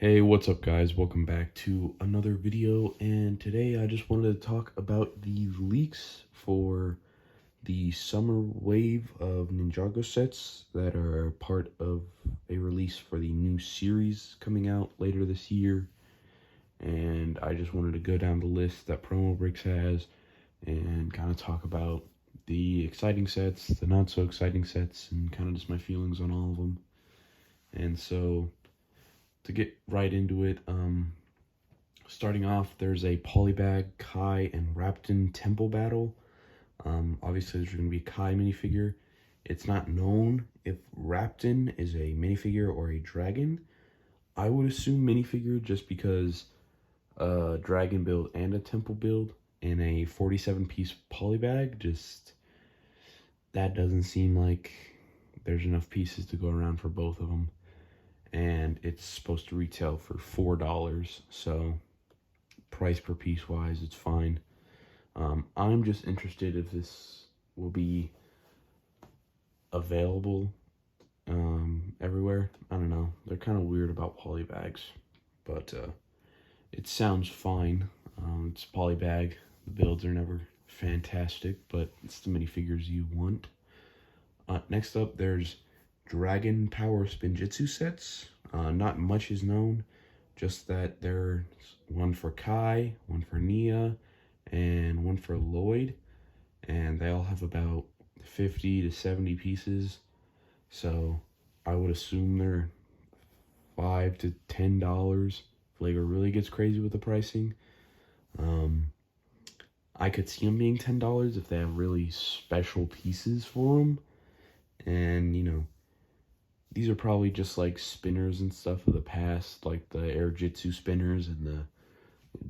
Hey, what's up guys? Welcome back to another video, and today I just wanted to talk about the leaks for the summer wave of Ninjago sets that are part of a release for the new series coming out later this year. And I just wanted to go down the list that Promo Bricks has and kind of talk about the exciting sets, the not so exciting sets, and kind of just my feelings on all of them. And so to get right into it, starting off, there's a Polybag, Kai, and Rapton Temple battle. Obviously, there's going to be a Kai minifigure. It's not known if Rapton is a minifigure or a dragon. I would assume minifigure just because a dragon build and a temple build in a 47-piece Polybag, just that doesn't seem like there's enough pieces to go around for both of them. And it's supposed to retail for $4, so price per piece wise, it's fine. I'm just interested if this will be available everywhere. I don't know. They're kind of weird about polybags, but it sounds fine. It's a polybag. The builds are never fantastic, but it's the minifigures you want. Next up, there's Dragon Power Spinjitzu sets. Not much is known, just that there's one for Kai, one for Nia, and one for Lloyd, and they all have about 50 to 70 pieces, so I would assume they're $5 to $10 if Lego really gets crazy with the pricing. I could see them being $10 if they have really special pieces for them, and these are probably just like spinners and stuff of the past, like the Air Jitsu spinners and the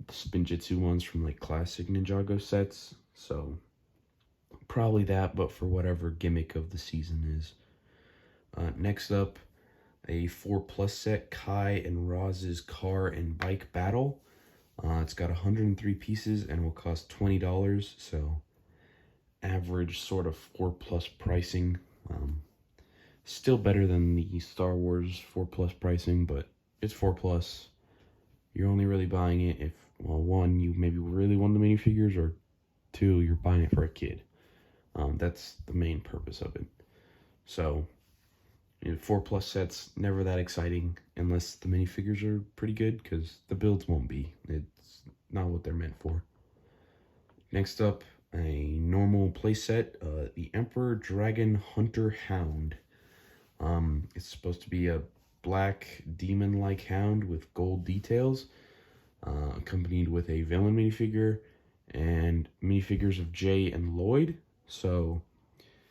Spinjitzu ones from like classic Ninjago sets. So probably that, but for whatever gimmick of the season is. Next up, a 4+ set, Kai and Roz's car and bike battle. It's got 103 pieces and will cost $20, so average sort of 4+ pricing. Still better than the Star Wars 4+ pricing, but it's 4+. You're only really buying it if, well, one, you maybe really want the minifigures, or two, you're buying it for a kid. That's the main purpose of it. So, 4+ sets, never that exciting unless the minifigures are pretty good, because the builds won't be. It's not what they're meant for. Next up, a normal playset, the Emperor Dragon Hunter Hound. It's supposed to be a black demon-like hound with gold details, accompanied with a villain minifigure and minifigures of Jay and Lloyd. So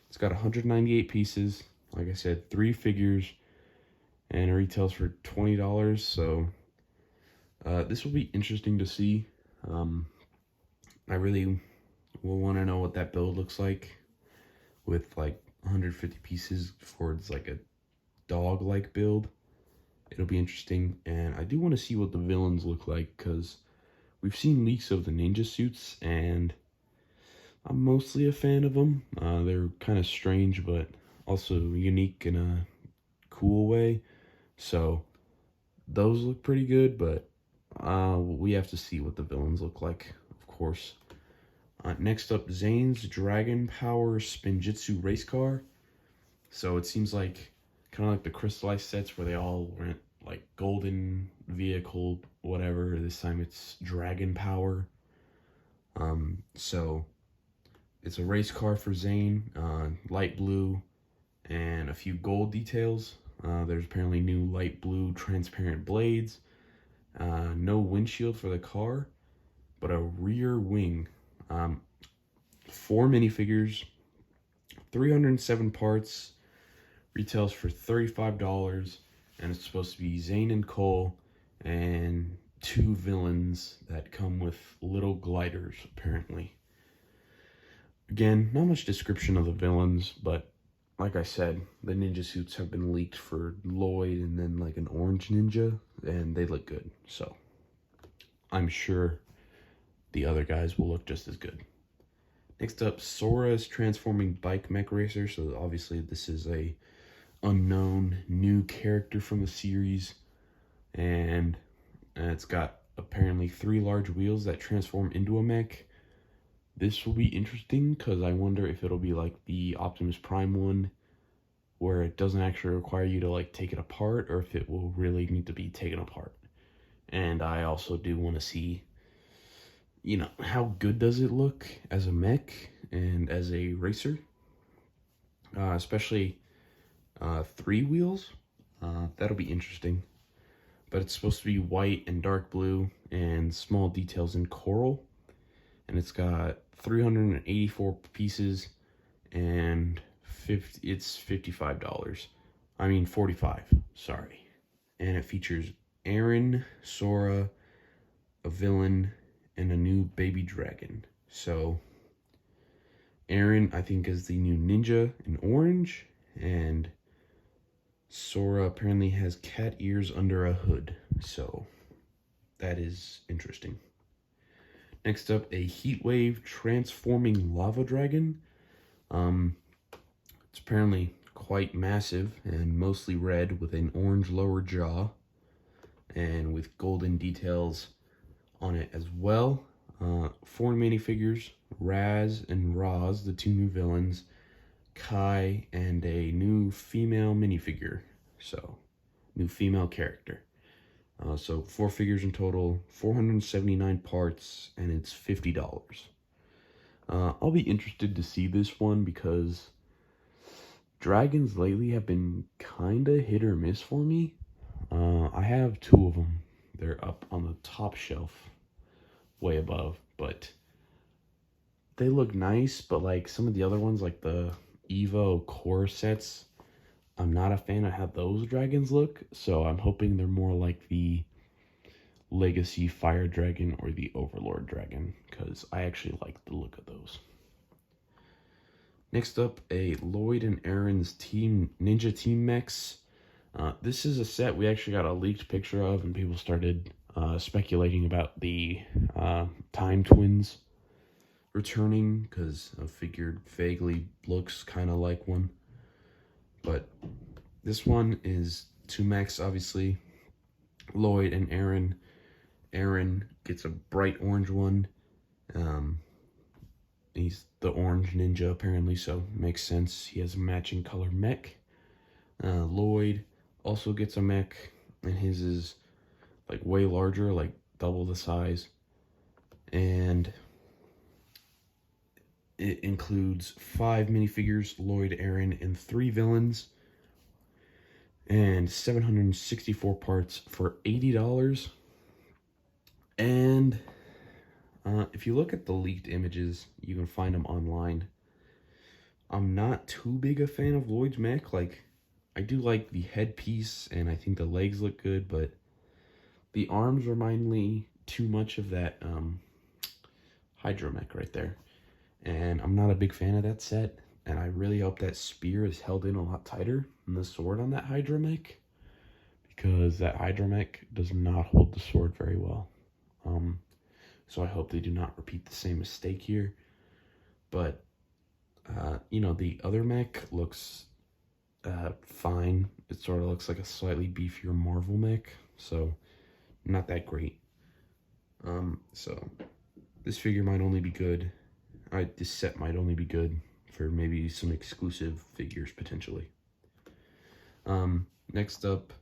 it's got 198 pieces. Like I said, 3 figures, and it retails for $20. So this will be interesting to see. I really will want to know what that build looks like with like 150 pieces for it's like a dog-like build. It'll be interesting, and I do want to see what the villains look like, because we've seen leaks of the ninja suits, and I'm mostly a fan of them. They're kind of strange, but also unique in a cool way. So those look pretty good, but we have to see what the villains look like, of course. Next up, Zane's Dragon Power Spinjitzu Race Car. So it seems like kind of like the crystallized sets where they all went like golden vehicle, whatever. This time it's Dragon Power. So it's a race car for Zane, light blue, and a few gold details. There's apparently new light blue transparent blades. No windshield for the car, but a rear wing. 4 minifigures, 307 parts, retails for $35, and it's supposed to be Zane and Cole and 2 villains that come with little gliders, apparently. Again, not much description of the villains, but like I said, the ninja suits have been leaked for Lloyd and then like an orange ninja, and they look good. So I'm sure the other guys will look just as good. Next up, Sora's transforming bike mech racer. So obviously this is a unknown new character from the series. and it's got apparently 3 large wheels that transform into a mech. This will be interesting because I wonder if it'll be like the Optimus Prime one, where it doesn't actually require you to like take it apart, or if it will really need to be taken apart. And I also do want to see, how good does it look as a mech and as a racer, especially 3 wheels. That'll be interesting. But it's supposed to be white and dark blue and small details in coral. And it's got 384 pieces and it's $55. I mean 45, sorry. And it features Aaron, Sora, a villain, and a new baby dragon. So Aaron, I think, is the new ninja in orange, and Sora apparently has cat ears under a hood. So that is interesting. Next up, a Heatwave transforming lava dragon. It's apparently quite massive and mostly red with an orange lower jaw and with golden details on it as well. 4 minifigures, Raz and Roz, the 2 new villains, Kai, and a new female minifigure. So, new female character. So 4 figures in total, 479 parts, and it's $50. I'll be interested to see this one because dragons lately have been kinda hit or miss for me. I have 2 of them. They're up on the top shelf, way above, but they look nice, but like some of the other ones, like the Evo core sets, I'm not a fan of how those dragons look, so I'm hoping they're more like the Legacy Fire Dragon or the Overlord Dragon, because I actually like the look of those. Next up, a Lloyd and Aaron's Ninja Team Mechs. This is a set we actually got a leaked picture of, and people started speculating about the Time Twins returning, because I figured vaguely looks kind of like one. But this one is 2 mechs, obviously. Lloyd and Aaron. Aaron gets a bright orange one. He's the orange ninja, apparently, so makes sense. He has a matching color mech. Lloyd also gets a mech, and his is like way larger, like double the size. And it includes 5 minifigures, Lloyd, Aaron, and 3 villains, and 764 parts for $80. And if you look at the leaked images, you can find them online. I'm not too big a fan of Lloyd's mech. Like, I do like the headpiece, and I think the legs look good, but the arms remind me too much of that Hydra mech right there. And I'm not a big fan of that set, and I really hope that spear is held in a lot tighter than the sword on that Hydra mech, because that Hydra mech does not hold the sword very well. So I hope they do not repeat the same mistake here. But, the other mech looks fine. It sort of looks like a slightly beefier Marvel mech, so not that great. So this figure might only be good. This set might only be good for maybe some exclusive figures, potentially. Next up,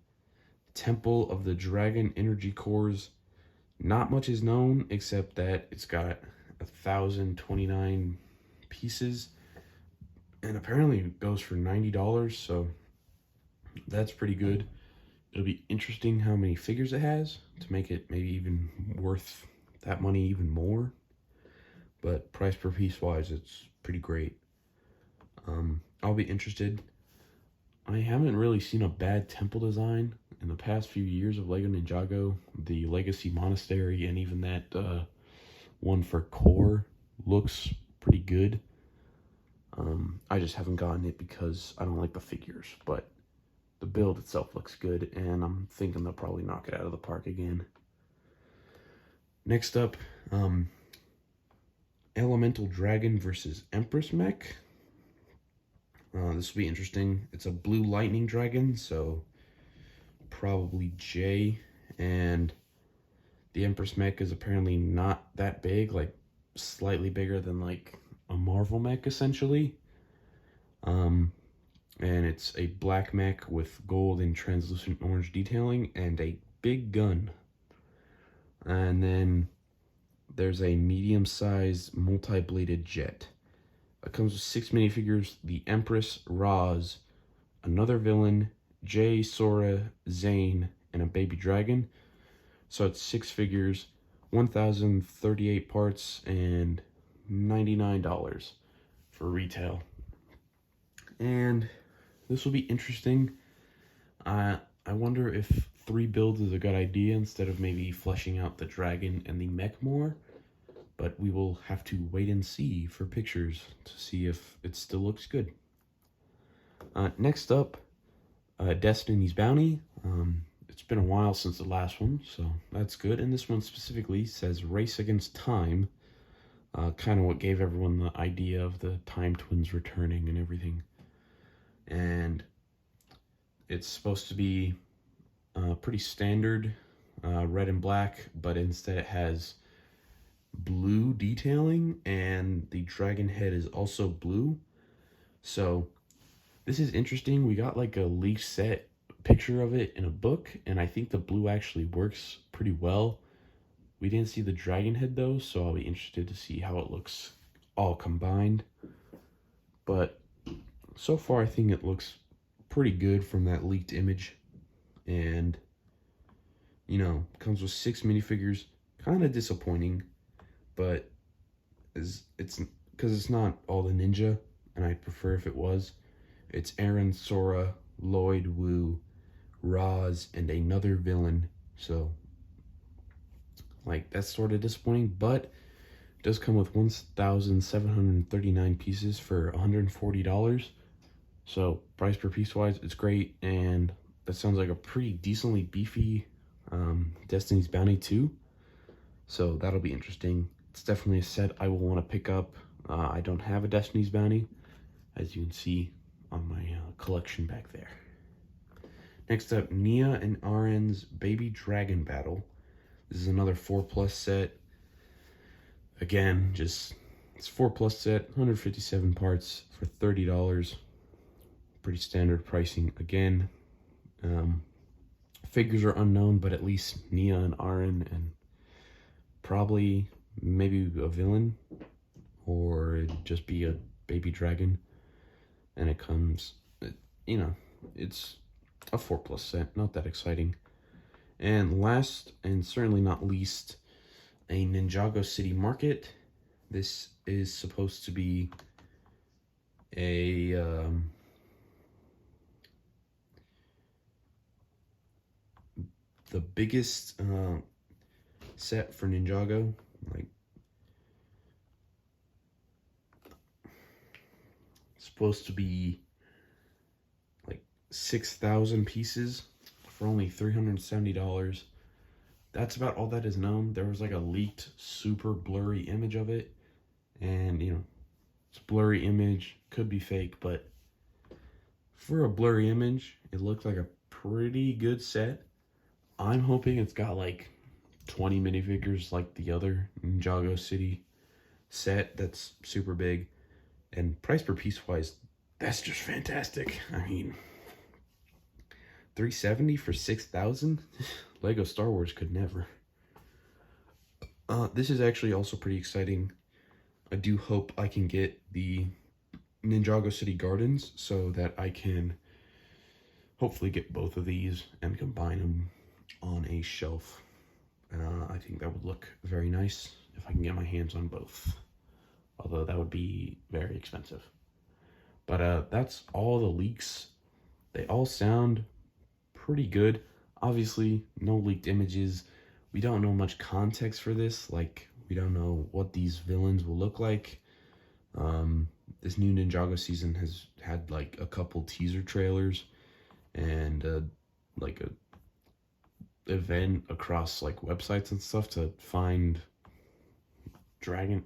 Temple of the Dragon Energy Cores. Not much is known, except that it's got 1,029 pieces, and apparently it goes for $90, so that's pretty good. It'll be interesting how many figures it has to make it maybe even worth that money even more. But price per piece wise, it's pretty great. I'll be interested. I haven't really seen a bad temple design in the past few years of LEGO Ninjago. The Legacy Monastery and even that one for Core looks pretty good. I just haven't gotten it because I don't like the figures, but the build itself looks good, and I'm thinking they'll probably knock it out of the park again. Next up, Elemental Dragon versus Empress mech. This will be interesting. It's a blue lightning dragon, so probably Jay and the Empress mech is apparently not that big, like slightly bigger than like a Marvel mech essentially. Um, and it's a black mech with gold and translucent orange detailing and a big gun. And then there's a medium-sized multi-bladed jet. It comes with 6 minifigures: the Empress, Roz, another villain, Jay, Sora, Zane, and a baby dragon. So it's 6 figures, 1,038 parts, and $99 for retail. And this will be interesting. I wonder if 3 builds is a good idea instead of maybe fleshing out the dragon and the mech more. But we will have to wait and see for pictures to see if it still looks good. Next up, Destiny's Bounty. It's been a while since the last one, so that's good. And this one specifically says Race Against Time. Kind of what gave everyone the idea of the Time Twins returning and everything. And it's supposed to be pretty standard, red and black, but instead it has blue detailing, and the dragon head is also blue. So this is interesting. We got like a leaked set picture of it in a book, and I think the blue actually works pretty well. We didn't see the dragon head though, so I'll be interested to see how it looks all combined. But so far I think it looks pretty good from that leaked image. And you know, comes with 6 minifigures. Kind of disappointing, but it's because it's not all the ninja, and I'd prefer if it was. It's Aaron, Sora, Lloyd, Wu, Roz, and another villain. So, like, that's sort of disappointing, but it does come with 1,739 pieces for $140. So, price per piece wise, it's great, and that sounds like a pretty decently beefy Destiny's Bounty 2. So, that'll be interesting. It's definitely a set I will want to pick up. I don't have a Destiny's Bounty, as you can see on my collection back there. Next up, Nia and Aren's Baby Dragon Battle. This is another 4+ set. Again, just it's 4+ set, 157 parts for $30. Pretty standard pricing again. Figures are unknown, but at least Nia and Aren, and probably maybe a villain, or it'd just be a baby dragon. And it comes, you know, it's a 4+ set, not that exciting. And last, and certainly not least, a Ninjago City Market. This is supposed to be a the biggest set for Ninjago. Like, supposed to be like 6,000 pieces for only $370. That's about all that is known. There was like a leaked super blurry image of it, and you know, it's a blurry image, could be fake, but for a blurry image it looked like a pretty good set. I'm hoping it's got like 20 minifigures like the other Ninjago City set that's super big. And price per piece wise, that's just fantastic. I mean, $370 for 6,000? Lego Star Wars could never. This is actually also pretty exciting. I do hope I can get the Ninjago City Gardens so that I can hopefully get both of these and combine them on a shelf. I think that would look very nice if I can get my hands on both. Although that would be very expensive. But that's all the leaks. They all sound pretty good. Obviously, no leaked images. We don't know much context for this. Like, we don't know what these villains will look like. This new Ninjago season has had like a couple teaser trailers and like a event across like websites and stuff to find dragon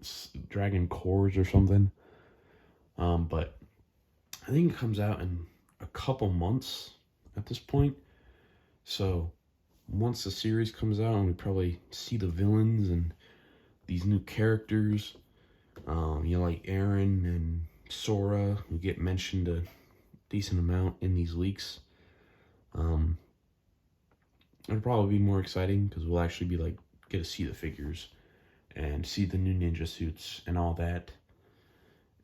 cores or something. But I think it comes out in a couple months at this point. So once the series comes out and we probably see the villains and these new characters, like Aaron and Sora, who get mentioned a decent amount in these leaks. It'll probably be more exciting because we'll actually be like get to see the figures and see the new ninja suits and all that,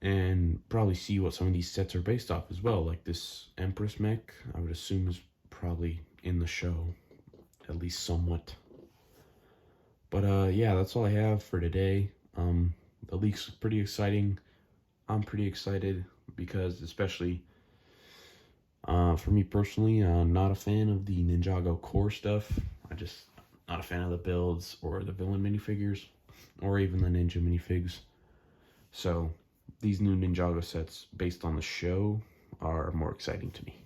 and probably see what some of these sets are based off as well. Like this Empress mech, I would assume is probably in the show, at least somewhat. But yeah, that's all I have for today. The leak's pretty exciting. I'm pretty excited because, especially for me personally, I'm not a fan of the Ninjago core stuff. I just not a fan of the builds or the villain minifigures or even the ninja minifigs. So these new Ninjago sets based on the show are more exciting to me.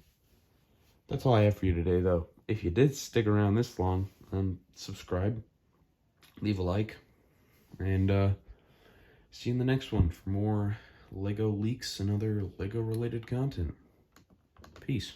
That's all I have for you today, though. If you did stick around this long, subscribe, leave a like, and see you in the next one for more Lego leaks and other Lego related content. Peace.